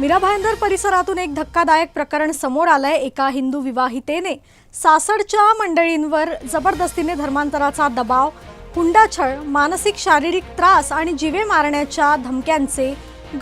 मीरा भाईंदर परिसरातून एक धक्कादायक प्रकरण समोर आलंय। एका हिंदू विवाहितेने सासरच्या मंडळींवर जबरदस्तीने धर्मांतराचा दबाव, हुंडाछळ, मानसिक शारीरिक त्रास आणि जीवे मारण्याच्या धमक्यांचे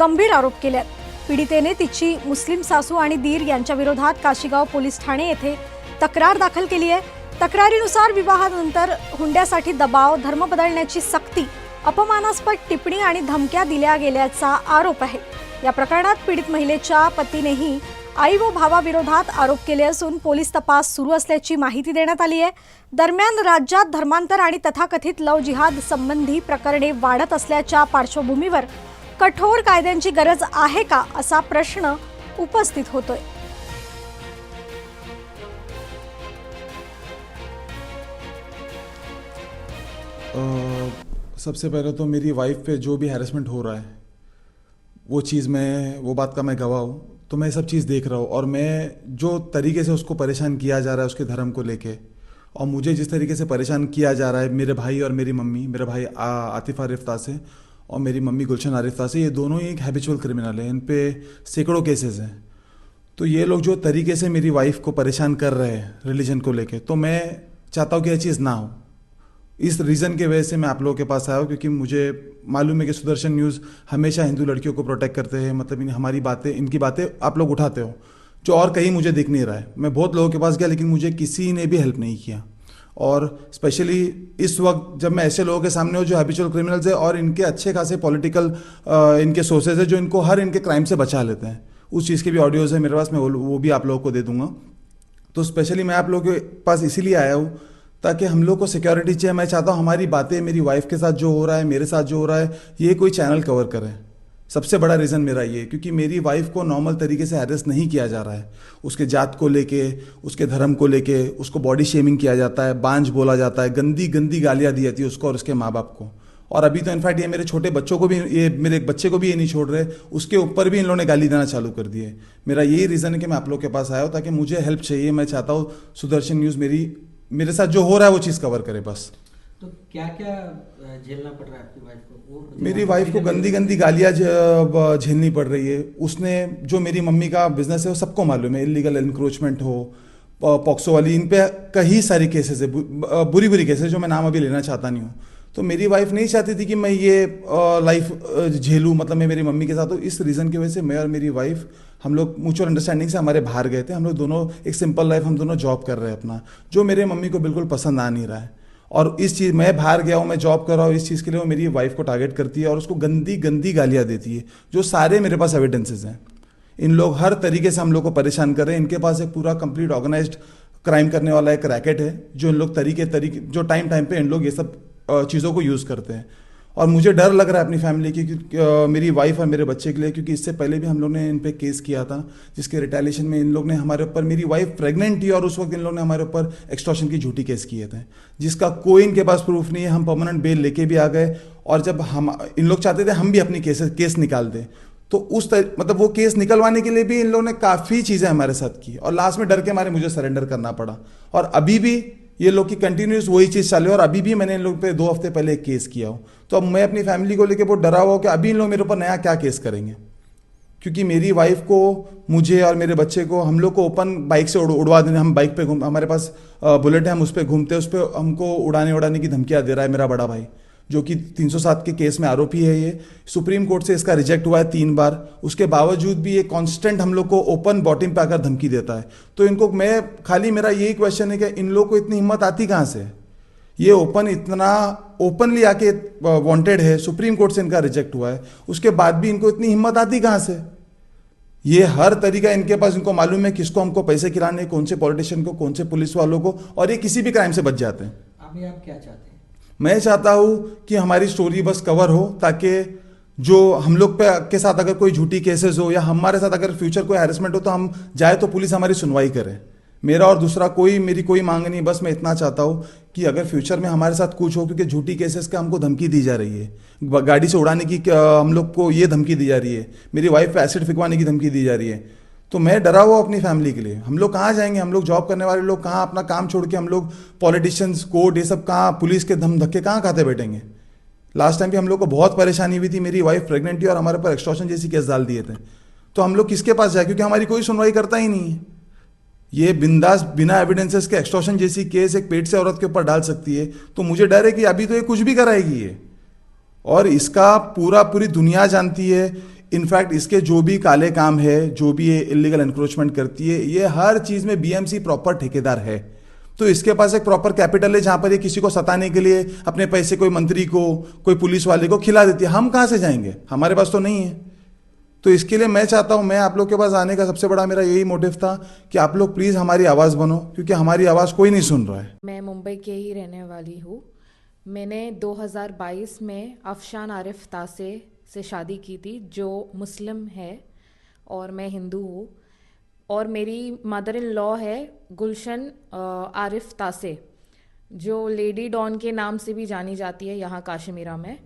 गंभीर आरोप केले। पीडितेने तिची मुस्लिम सासू आणि दीर यांच्या विरोधात काशीगाव पोलीस ठाणे येथे तक्रार दाखल केली आहे। तक्रारीनुसार विवाहानंतर हुंड्यासाठी दबाव, धर्म बदलण्याची सक्ती, अपमानास्पद टिप्पणी आणि धमक्या दिल्या गेल्याचा आरोप आहे। या प्रकरणात पीडित महिलेच्या पतीनेही आई व भावाविरोधात आरोप केले असून पोलीस तपास सुरू असल्याची माहिती देण्यात आली आहे। दरम्यान राज्यात धर्मांतर आणि तथाकथित लव जिहाद संबंधी प्रकरणे वाढत असल्याच्या पार्श्वभूमीवर कठोर कायद्यांची गरज आहे का असा प्रश्न उपस्थित होतोय। सबसे पहले तो मेरी वाइफ पे जो भी हैरेसमेंट हो रहा है वो बात का मैं गवाह हूँ। तो मैं सब चीज़ देख रहा हूँ और मैं जो तरीके से उसको परेशान किया जा रहा है उसके धर्म को लेके, और मुझे जिस तरीके से परेशान किया जा रहा है मेरे भाई और मेरी मम्मी, मेरा भाई आतिफ आरिफ्ता से और मेरी मम्मी गुलशन आरिफ्ता से, ये दोनों ही एक हैबिचुअल क्रिमिनल हैं। इन पे सैकड़ों केसेस हैं। तो ये लोग जो तरीके से मेरी वाइफ को परेशान कर रहे हैं रिलीजन को लेके, तो मैं चाहता हूँ कि ये चीज़ ना हो। इस रीज़न के वजह से मैं आप लोगों के पास आया हूँ, क्योंकि मुझे मालूम है कि सुदर्शन न्यूज़ हमेशा हिंदू लड़कियों को प्रोटेक्ट करते हैं। मतलब हमारी बातें, इनकी बातें आप लोग उठाते हो, जो और कहीं मुझे दिख नहीं रहा है। मैं बहुत लोगों के पास गया लेकिन मुझे किसी ने भी हेल्प नहीं किया। और स्पेशली इस वक्त जब मैं ऐसे लोगों के सामने हूँ जो हैबिचुअल क्रिमिनल्स है और इनके अच्छे खासे पॉलिटिकल इनके सोर्सेज है जो इनको हर इनके क्राइम से बचा लेते हैं, उस चीज़ की भी ऑडियोज़ है मेरे पास, मैं वो भी आप लोगों को दे दूँगा। तो स्पेशली मैं आप लोगों के पास इसीलिए आया हूँ ताकि हम लोग को सिक्योरिटी चाहिए। मैं चाहता हूँ हमारी बातें, मेरी वाइफ के साथ जो हो रहा है, मेरे साथ जो हो रहा है, ये कोई चैनल कवर करे। सबसे बड़ा रीज़न मेरा ये, क्योंकि मेरी वाइफ को नॉर्मल तरीके से अरेस्ट नहीं किया जा रहा है। उसके जात को लेके, उसके धर्म को लेके उसको बॉडी शेमिंग किया जाता है, बांझ बोला जाता है, गंदी गंदी गालियाँ दी जाती है उसको और उसके माँ बाप को। और अभी तो इनफैक्ट ये मेरे छोटे बच्चों को भी, ये मेरे एक बच्चे को भी ये नहीं छोड़ रहे, उसके ऊपर भी इन लोगों ने गाली देना चालू कर दी है। मेरा यही रीज़न है कि मैं आप लोग के पास आया हूँ ताकि मुझे हेल्प चाहिए। मैं चाहता हूँ सुदर्शन न्यूज़ मेरे साथ जो हो रहा है वो चीज़ कवर करे बस। तो क्या क्या झेलना पड़ रहा है आपकी वाइफ को? मेरी वाइफ को गंदी गंदी गालियाँ झेलनी पड़ रही है। उसने जो मेरी मम्मी का बिजनेस है वो सबको मालूम है, इलीगल एनक्रोचमेंट हो, पॉक्सो वाली, इन पे कई सारी केसेस है, बुरी बुरी केसेस जो मैं नाम अभी लेना चाहता नहीं हूँ। तो मेरी वाइफ नहीं चाहती थी कि मैं ये लाइफ झेलूँ, मतलब मैं मेरी मम्मी के साथ हूँ। इस रीज़न की वजह से मैं और मेरी वाइफ, हम लोग म्यूचुअल अंडरस्टैंडिंग से हमारे बाहर गए थे। हम लोग दोनों एक सिंपल लाइफ, हम दोनों जॉब कर रहे हैं अपना, जो मेरे मम्मी को बिल्कुल पसंद आ नहीं रहा है। और इस चीज़, मैं बाहर गया हूँ, मैं जॉब कर रहा हूँ, इस चीज़ के लिए वो मेरी वाइफ को टारगेट करती है और उसको गंदी गंदी गालियाँ देती है, जो सारे मेरे पास एविडेंसेस हैं। इन लोग हर तरीके से हम लोग को परेशान कर रहे हैं। इनके पास एक पूरा कंप्लीट ऑर्गेनाइज्ड क्राइम करने वाला एक रैकेट है, जो इन लोग तरीके जो टाइम पे इन लोग ये सब चीज़ों को यूज़ करते हैं। और मुझे डर लग रहा है अपनी फैमिली की, मेरी वाइफ और मेरे बच्चे के लिए, क्योंकि इससे पहले भी हम लोग ने इन पे केस किया था, जिसके रिटेलिएशन में इन लोग ने हमारे ऊपर, मेरी वाइफ प्रेग्नेंट थी और उस वक्त इन लोग ने हमारे ऊपर एक्सटॉर्शन की झूठी केस किए थे, जिसका कोई इनके पास प्रूफ नहीं है। हम परमानेंट बेल लेके भी आ गए, और जब हम, इन लोग चाहते थे हम भी अपनी केस निकाल दें, तो मतलब वो केस निकलवाने के लिए भी इन लोगों ने काफ़ी चीज़ें हमारे साथ की, और लास्ट में डर के मारे मुझे सरेंडर करना पड़ा। और अभी भी ये लोग की कंटिन्यूस वही चीज़ चालू है, और अभी भी मैंने इन लोग पे 2 हफ्ते पहले एक केस किया हो। तो अब मैं अपनी फैमिली को लेकर बहुत डरा हुआ हूँ कि अभी इन लोग मेरे ऊपर नया क्या केस करेंगे, क्योंकि मेरी वाइफ को, मुझे और मेरे बच्चे को, हम लोग को ओपन बाइक से उड़वा देने, हम बाइक पे हमारे पास बुलेट है, हम उस पर घूमते हैं, उस पर हमको उड़ाने की धमकियाँ दे रहा है मेरा बड़ा भाई, जो कि 307 के केस में आरोपी है। ये सुप्रीम कोर्ट से इसका रिजेक्ट हुआ है 3 बार, उसके बावजूद भी ये कांस्टेंट हम लोग को ओपन बॉटम पे आकर धमकी देता है। तो इनको, मैं खाली, मेरा यही क्वेश्चन है कि इन लोग को इतनी हिम्मत आती कहाँ से? ये इतना ओपनली आके वांटेड है, सुप्रीम कोर्ट से इनका रिजेक्ट हुआ है, उसके बाद भी इनको इतनी हिम्मत आती कहाँ से? ये हर तरीका इनके पास, इनको मालूम है किसको हमको पैसे खिलाने, कौन से पॉलिटिशियन को, कौन से पुलिस वालों को, और ये किसी भी क्राइम से बच जाते हैं। अभी आप क्या चाहते हैं? मैं चाहता हूँ कि हमारी स्टोरी बस कवर हो, ताकि जो हम लोग पे के साथ अगर कोई झूठी केसेस हो, या हमारे साथ अगर फ्यूचर कोई हैरेसमेंट हो, तो हम जाए तो पुलिस हमारी सुनवाई करे। मेरा और दूसरा मेरी कोई मांग नहीं, बस मैं इतना चाहता हूँ कि अगर फ्यूचर में हमारे साथ कुछ हो, क्योंकि झूठी केसेस का हमको धमकी दी जा रही है, गाड़ी से उड़ाने की हम लोग को ये धमकी दी जा रही है, मेरी वाइफ पे एसिड फिकवाने की धमकी दी जा रही है। तो मैं डरा हुआ अपनी फैमिली के लिए। हम लोग कहाँ जाएंगे? हम लोग जॉब करने वाले लोग कहाँ अपना काम छोड़ के, हम लोग पॉलिटिशियंस, कोर्ट, ये सब कहाँ, पुलिस के धक्के कहाँ खाते बैठेंगे? लास्ट टाइम भी हम लोग को बहुत परेशानी हुई थी, मेरी वाइफ प्रेग्नेंट थी और हमारे ऊपर एक्सटॉर्शन जैसी केस डाल दिए थे। तो हम लोग किसके पास जाए, क्योंकि हमारी कोई सुनवाई करता ही नहीं है। ये बिंदास बिना एविडेंसेस के एक्सटॉर्शन जैसी केस एक पेट से औरत के ऊपर डाल सकती है, तो मुझे डर है कि अभी तो ये कुछ भी कराएगी ये, और इसका पूरी दुनिया जानती है। इनफैक्ट इसके जो भी काले काम है, जो भी ये इलीगल एनक्रोचमेंट करती है, ये हर चीज में बीएमसी प्रॉपर ठेकेदार है। तो इसके पास एक प्रॉपर कैपिटल है जहां पर ये किसी को सताने के लिए अपने पैसे कोई मंत्री को, कोई पुलिस वाले को खिला देती है। हम कहां से जाएंगे, हमारे पास तो नहीं है। तो इसके लिए मैं चाहता हूं, मैं आप लोग के पास आने का सबसे बड़ा मेरा यही मोटिव था कि आप लोग प्लीज हमारी आवाज बनो, क्योंकि हमारी आवाज कोई नहीं सुन रहा है। मैं मुंबई के ही रहने वाली हूँ। मैंने 2022 में अफशान आरिफ तासे से शादी की थी, जो मुस्लिम है और मैं हिंदू हूँ। और मेरी मदर इन लॉ है गुलशन आरिफ तासे, जो लेडी डॉन के नाम से भी जानी जाती है यहाँ काश्मीरा में।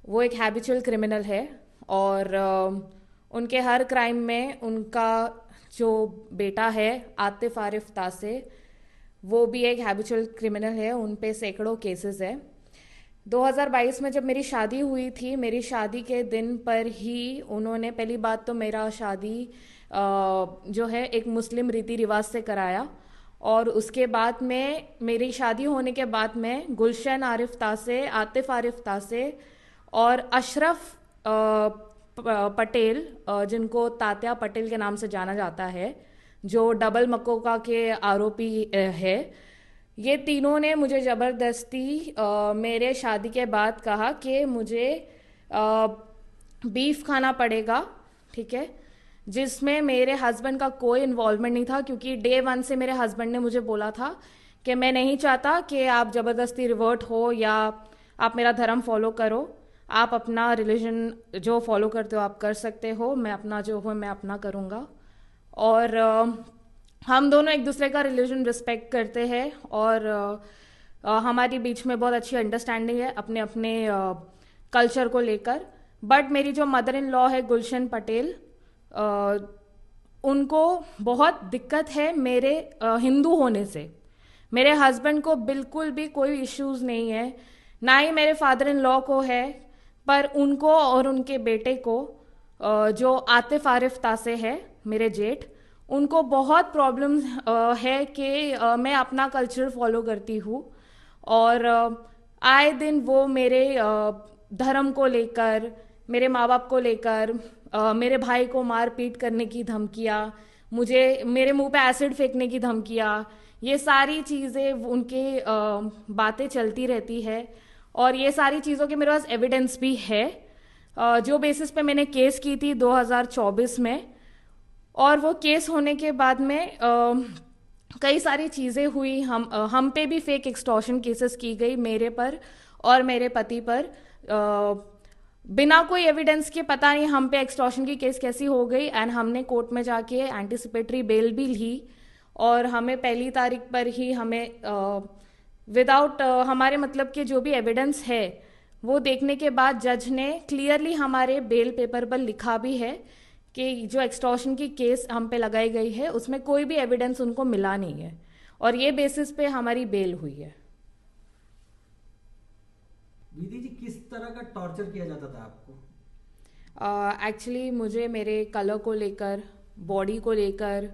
वो एक हैबिचुअल क्रिमिनल है और उनके हर क्राइम में उनका जो बेटा है आतिफ आरिफ तासे, वो भी एक हैबिचुअल क्रिमिनल है। उन पे सैकड़ों केसेस है। 2022 में जब मेरी शादी हुई थी, मेरी शादी के दिन पर ही उन्होंने पहली बात तो मेरा शादी जो है एक मुस्लिम रीति रिवाज से कराया, और उसके बाद में मेरी शादी होने के बाद में गुलशन आरिफ तासे, आतिफ आरिफ तासे और अशरफ पटेल, जिनको तात्या पटेल के नाम से जाना जाता है, जो डबल मकोका के आरोपी है, ये तीनों ने मुझे ज़बरदस्ती मेरे शादी के बाद कहा कि मुझे बीफ खाना पड़ेगा, ठीक है, जिसमें मेरे हस्बैंड का कोई इन्वॉल्वमेंट नहीं था। क्योंकि डे 1 से मेरे हस्बैंड ने मुझे बोला था कि मैं नहीं चाहता कि आप ज़बरदस्ती रिवर्ट हो या आप मेरा धर्म फॉलो करो, आप अपना रिलीजन जो फॉलो करते हो आप कर सकते हो, मैं अपना जो हो मैं अपना करूँगा। और हम दोनों एक दूसरे का रिलीजन रिस्पेक्ट करते हैं और हमारी बीच में बहुत अच्छी अंडरस्टैंडिंग है अपने अपने कल्चर को लेकर। बट मेरी जो मदर इन लॉ है गुलशन पटेल, उनको बहुत दिक्कत है मेरे हिंदू होने से। मेरे हस्बैंड को बिल्कुल भी कोई इश्यूज नहीं है, ना ही मेरे फादर इन लॉ को है, पर उनको और उनके बेटे को जो आतिफ आरिफ तासे है मेरे जेठ, उनको बहुत प्रॉब्लम है कि मैं अपना कल्चर फॉलो करती हूँ। और आए दिन वो मेरे धर्म को लेकर, मेरे माँ बाप को लेकर, मेरे भाई को मार पीट करने की धमकियाँ, मुझे मेरे मुंह पे एसिड फेंकने की धमकियाँ, ये सारी चीज़ें उनके बातें चलती रहती है। और ये सारी चीज़ों के मेरे पास एविडेंस भी है, जो बेसिस पे मैंने केस की थी 2024 में। और वो केस होने के बाद में कई सारी चीज़ें हुई, हम पे भी फेक एक्सटॉर्शन केसेस की गई, मेरे पर और मेरे पति पर, बिना कोई एविडेंस के। पता नहीं हम पे एक्सटॉर्शन की केस कैसी हो गई। एंड हमने कोर्ट में जाके एंटिसिपेटरी बेल भी ली, और हमें पहली तारीख पर ही हमें विदाउट हमारे मतलब के जो भी एविडेंस है वो देखने के बाद जज ने क्लियरली हमारे बेल पेपर पर लिखा भी है कि जो एक्सटॉर्शन की केस हम पे लगाई गई है उसमें कोई भी एविडेंस उनको मिला नहीं है, और ये बेसिस पे हमारी बेल हुई है। दीदी जी, किस तरह का टॉर्चर किया जाता था आपको? एक्चुअली मुझे मेरे कलर को लेकर, बॉडी को लेकर,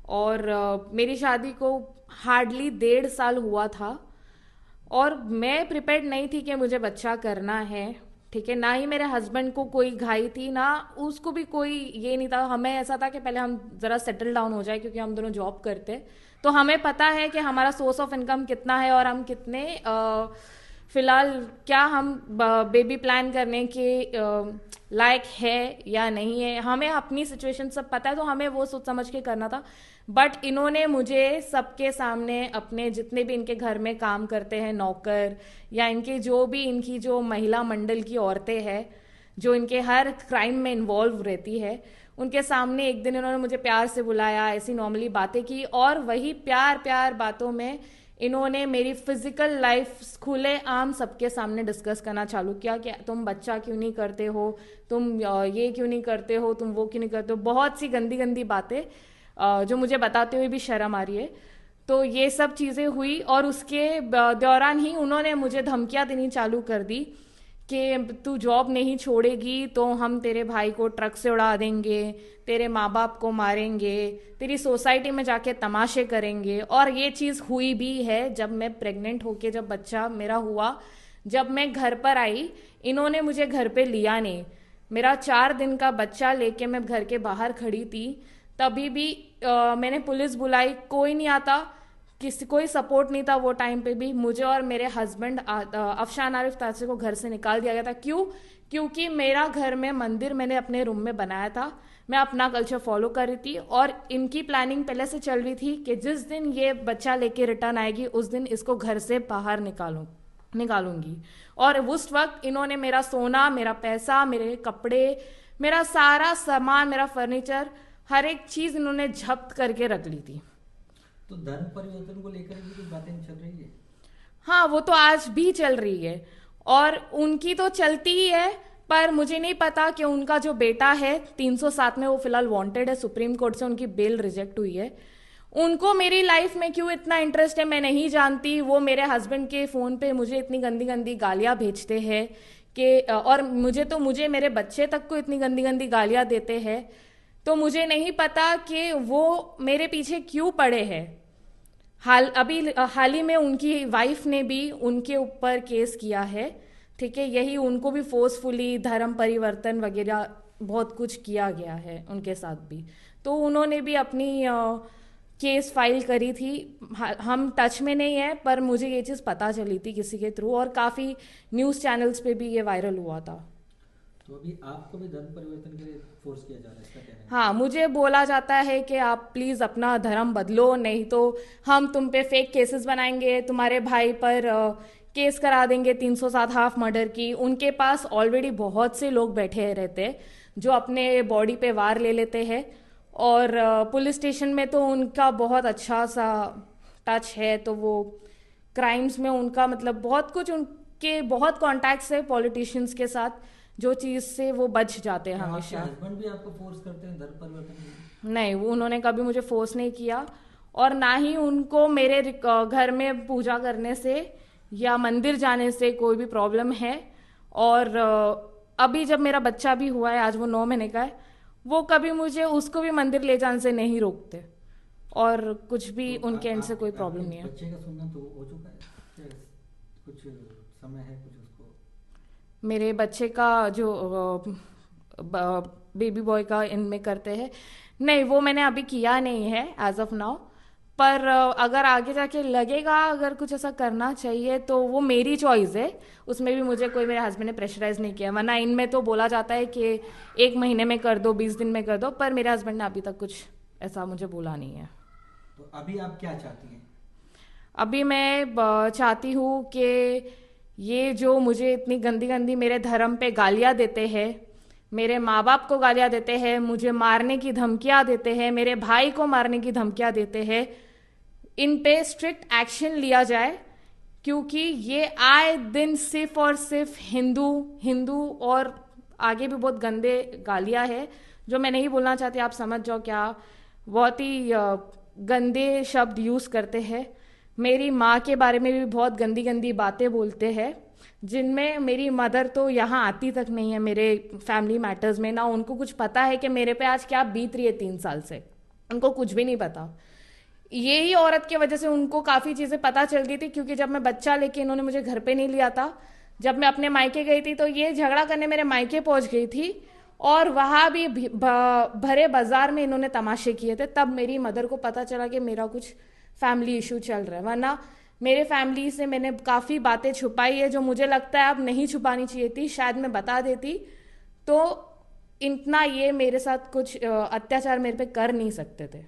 और मेरी शादी को हार्डली 1.5 साल हुआ था, और मैं प्रिपेयर्ड नहीं थी कि मुझे बच्चा करना है, ठीक है। ना ही मेरे हस्बैंड को कोई घाई थी, ना उसको भी कोई ये नहीं था। हमें ऐसा था कि पहले हम ज़रा सेटल डाउन हो जाए, क्योंकि हम दोनों जॉब करते, तो हमें पता है कि हमारा सोर्स ऑफ इनकम कितना है और हम कितने फिलहाल क्या हम बेबी प्लान करने के लायक है या नहीं है, हमें अपनी सिचुएशन सब पता है, तो हमें वो सोच समझ के करना था। बट इन्होंने मुझे सबके सामने, अपने जितने भी इनके घर में काम करते हैं नौकर, या इनके जो भी इनकी जो महिला मंडल की औरतें हैं जो इनके हर क्राइम में इन्वॉल्व रहती है, उनके सामने एक दिन इन्होंने मुझे प्यार से बुलाया, ऐसी नॉर्मली बातें की, और वही प्यार प्यार बातों में इन्होंने मेरी फिजिकल लाइफ खुले आम सबके सामने डिस्कस करना चालू किया कि तुम बच्चा क्यों नहीं करते हो, तुम ये क्यों नहीं करते हो, तुम वो क्यों नहीं करते हो, बहुत सी गंदी गंदी बातें जो मुझे बताते हुए भी शर्म आ रही है। तो ये सब चीज़ें हुई, और उसके दौरान ही उन्होंने मुझे धमकियाँ देनी चालू कर दी कि तू जॉब नहीं छोड़ेगी तो हम तेरे भाई को ट्रक से उड़ा देंगे, तेरे माँ बाप को मारेंगे, तेरी सोसाइटी में जाके तमाशे करेंगे। और ये चीज़ हुई भी है। जब मैं प्रेग्नेंट होके जब बच्चा मेरा हुआ, जब मैं घर पर आई, इन्होंने मुझे घर पे लिया नहीं। मेरा 4 दिन का बच्चा लेके मैं घर के बाहर खड़ी थी, तभी भी मैंने पुलिस बुलाई, कोई नहीं आता, किसी कोई सपोर्ट नहीं था। वो टाइम पे भी मुझे और मेरे हस्बैंड अफशान आरिफ तासे को घर से निकाल दिया गया था। क्यों? क्योंकि मेरा घर में मंदिर मैंने अपने रूम में बनाया था, मैं अपना कल्चर फॉलो कर रही थी और इनकी प्लानिंग पहले से चल रही थी कि जिस दिन ये बच्चा लेके रिटर्न आएगी उस दिन इसको घर से बाहर निकालूंगी। और उस वक्त इन्होंने मेरा सोना, मेरा पैसा, मेरे कपड़े, मेरा सारा सामान, मेरा फर्नीचर, हर एक चीज़ इन्होंने जब्त करके रख ली थी। तो धर्म परिवर्तन को लेकर भी कुछ बातें चल रही है? हाँ, वो तो आज भी चल रही है और उनकी तो चलती ही है, पर मुझे नहीं पता कि उनका जो बेटा है 307 में, वो फिलहाल वांटेड है, सुप्रीम कोर्ट से उनकी बेल रिजेक्ट हुई है। उनको मेरी लाइफ में क्यों इतना इंटरेस्ट है मैं नहीं जानती। वो मेरे हस्बैंड के फ़ोन पे मुझे इतनी गंदी गंदी गालियाँ भेजते हैं कि और मुझे मेरे बच्चे तक को इतनी गंदी गंदी गालियाँ देते हैं। तो मुझे नहीं पता कि वो मेरे पीछे क्यों पड़े हैं। हाल ही में उनकी वाइफ ने भी उनके ऊपर केस किया है, ठीक है। यही उनको भी फोर्सफुली धर्म परिवर्तन वगैरह बहुत कुछ किया गया है उनके साथ भी। तो उन्होंने भी अपनी केस फाइल करी थी। हम टच में नहीं है, पर मुझे ये चीज़ पता चली थी किसी के थ्रू और काफ़ी न्यूज़ चैनल्स पे भी ये वायरल हुआ था। तो अभी आपको भी धर्म परिवर्तन के लिए फोर्स किया जा रहा है, इसका कहना है? हाँ, मुझे बोला जाता है कि आप प्लीज़ अपना धर्म बदलो, नहीं तो हम तुम पे फेक केसेस बनाएंगे, तुम्हारे भाई पर केस करा देंगे 307 हाफ मर्डर की। उनके पास ऑलरेडी बहुत से लोग बैठे रहते जो अपने बॉडी पे वार ले लेते हैं और पुलिस स्टेशन में तो उनका बहुत अच्छा सा टच है। तो वो क्राइम्स में उनका मतलब बहुत कुछ, उनके बहुत कॉन्टैक्ट्स है पॉलिटिशियंस के साथ, जो चीज़ से वो बच जाते हैं हमेशा। हस्बैंड भी आपको फोर्स करते हैं धर्म परिवर्तन के लिए? नहीं, वो उन्होंने कभी मुझे फोर्स नहीं किया और ना ही उनको मेरे घर में पूजा करने से या मंदिर जाने से कोई भी प्रॉब्लम है। और अभी जब मेरा बच्चा भी हुआ है, आज वो 9 महीने का है, वो कभी मुझे उसको भी मंदिर ले जाने से नहीं रोकते और कुछ भी तो उनके एंड से कोई प्रॉब्लम नहीं है। बच्चे का सुनना तो हो चुका है क्या? कुछ समय है कुछ उसको? मेरे बच्चे का जो बेबी बॉय का इनमें करते हैं, नहीं वो मैंने अभी किया नहीं है एज ऑफ नाउ। पर अगर आगे जाके लगेगा अगर कुछ ऐसा करना चाहिए तो वो मेरी चॉइस है, उसमें भी मुझे कोई, मेरे हस्बैंड ने प्रेशराइज नहीं किया। वरना इनमें तो बोला जाता है कि 1 महीने में कर दो, 20 दिन में कर दो, पर मेरे हस्बैंड ने अभी तक कुछ ऐसा मुझे बोला नहीं है। तो अभी आप क्या चाहती हैं? अभी मैं चाहती हूँ कि ये जो मुझे इतनी गंदी गंदी मेरे धर्म पे गालियाँ देते हैं, मेरे माँ बाप को गालियाँ देते हैं, मुझे मारने की धमकियाँ देते हैं, मेरे भाई को मारने की धमकियाँ देते हैं, इन पे स्ट्रिक्ट एक्शन लिया जाए। क्योंकि ये आए दिन सिर्फ और सिर्फ हिंदू और आगे भी बहुत गंदे गालियाँ है जो मैं नहीं बोलना चाहती, आप समझ जाओ क्या बहुत ही गंदे शब्द यूज़ करते हैं। मेरी माँ के बारे में भी बहुत गंदी गंदी बातें बोलते हैं, जिनमें मेरी मदर तो यहाँ आती तक नहीं है मेरे फैमिली मैटर्स में। ना उनको कुछ पता है कि मेरे पे आज क्या बीत रही है 3 साल से, उनको कुछ भी नहीं पता। यही औरत की वजह से उनको काफ़ी चीज़ें पता चल गई थी, क्योंकि जब मैं बच्चा लेके इन्होंने मुझे घर पे नहीं लिया था, जब मैं अपने मायके गई थी तो ये झगड़ा करने मेरे मायके पहुँच गई थी और वहाँ भी भरे बाजार में इन्होंने तमाशे किए थे। तब मेरी मदर को पता चला कि मेरा कुछ फैमिली इशू चल रहा है। वरना मेरे फैमिली से मैंने काफ़ी बातें छुपाई है जो मुझे लगता है अब नहीं छुपानी चाहिए थी, शायद मैं बता देती तो इतना ये मेरे साथ कुछ अत्याचार मेरे पे कर नहीं सकते थे।